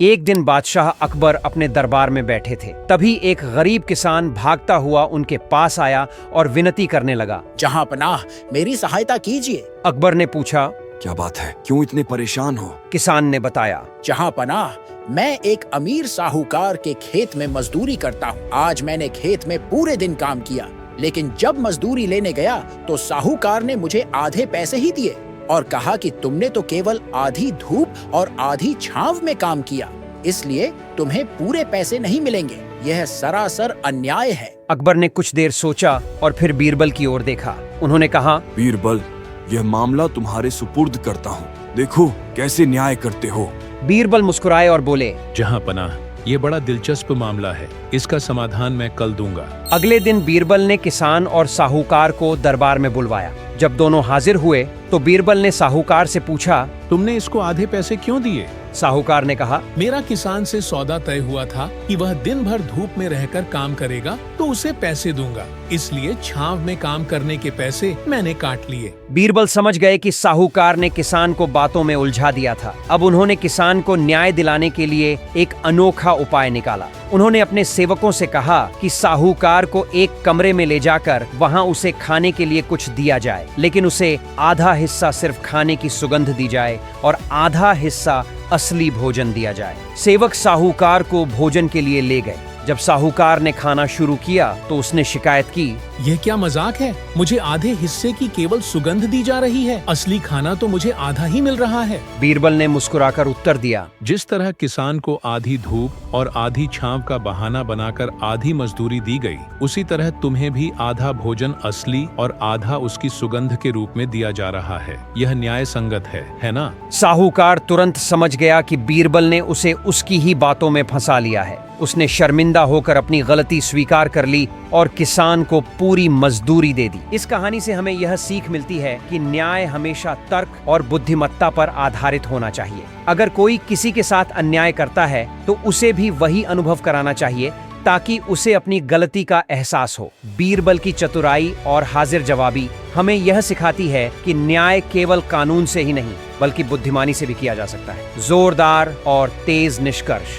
एक दिन बादशाह अकबर अपने दरबार में बैठे थे। तभी एक गरीब किसान भागता हुआ उनके पास आया और विनती करने लगा। जहां पनाह, मेरी सहायता कीजिए। अकबर ने पूछा, क्या बात है, क्यों इतने परेशान हो? किसान ने बताया, जहां पनाह, मैं एक अमीर साहूकार के खेत में मजदूरी करता हूँ। आज मैंने खेत में पूरे दिन काम किया, लेकिन जब मजदूरी लेने गया तो साहूकार ने मुझे आधे पैसे ही दिए और कहा कि तुमने तो केवल आधी धूप और आधी छांव में काम किया, इसलिए तुम्हें पूरे पैसे नहीं मिलेंगे। यह सरासर अन्याय है। अकबर ने कुछ देर सोचा और फिर बीरबल की ओर देखा। उन्होंने कहा, बीरबल, यह मामला तुम्हारे सुपुर्द करता हूँ, देखो कैसे न्याय करते हो। बीरबल मुस्कुराए और बोले, जहां पनाह, ये बड़ा दिलचस्प मामला है, इसका समाधान मैं कल दूंगा। अगले दिन बीरबल ने किसान और साहूकार को दरबार में बुलवाया। जब दोनों हाजिर हुए तो बीरबल ने साहूकार से पूछा, तुमने इसको आधे पैसे क्यों दिए? साहूकार ने कहा, मेरा किसान से सौदा तय हुआ था कि वह दिन भर धूप में रहकर काम करेगा तो उसे पैसे दूंगा, इसलिए छांव में काम करने के पैसे मैंने काट लिए। बीरबल समझ गए कि साहूकार ने किसान को बातों में उलझा दिया था। अब उन्होंने किसान को न्याय दिलाने के लिए एक अनोखा उपाय निकाला। उन्होंने अपने सेवकों से कहा कि साहूकार को एक कमरे में ले जाकर वहां उसे खाने के लिए कुछ दिया जाए, लेकिन उसे आधा हिस्सा सिर्फ खाने की सुगंध दी जाए और आधा हिस्सा असली भोजन दिया जाए। सेवक साहूकार को भोजन के लिए ले गए। जब साहूकार ने खाना शुरू किया तो उसने शिकायत की, यह क्या मजाक है? मुझे आधे हिस्से की केवल सुगंध दी जा रही है, असली खाना तो मुझे आधा ही मिल रहा है। बीरबल ने मुस्कुराकर उत्तर दिया, जिस तरह किसान को आधी धूप और आधी छांव का बहाना बनाकर आधी मजदूरी दी गई, उसी तरह तुम्हें भी आधा भोजन असली और आधा उसकी सुगंध के रूप में दिया जा रहा है। यह न्याय संगत है ना? साहूकार तुरंत समझ गया कि बीरबल ने उसे उसकी ही बातों में फंसा लिया है। उसने शर्मिंदा होकर अपनी गलती स्वीकार कर ली और किसान को पूरी मजदूरी दे दी। इस कहानी से हमें यह सीख मिलती है कि न्याय हमेशा तर्क और बुद्धिमत्ता पर आधारित होना चाहिए। अगर कोई किसी के साथ अन्याय करता है तो उसे भी वही अनुभव कराना चाहिए ताकि उसे अपनी गलती का एहसास हो। बीरबल की चतुराई और हाजिर जवाबी हमें यह सिखाती है कि न्याय केवल कानून से ही नहीं बल्कि बुद्धिमानी से भी किया जा सकता है। जोरदार और तेज निष्कर्ष।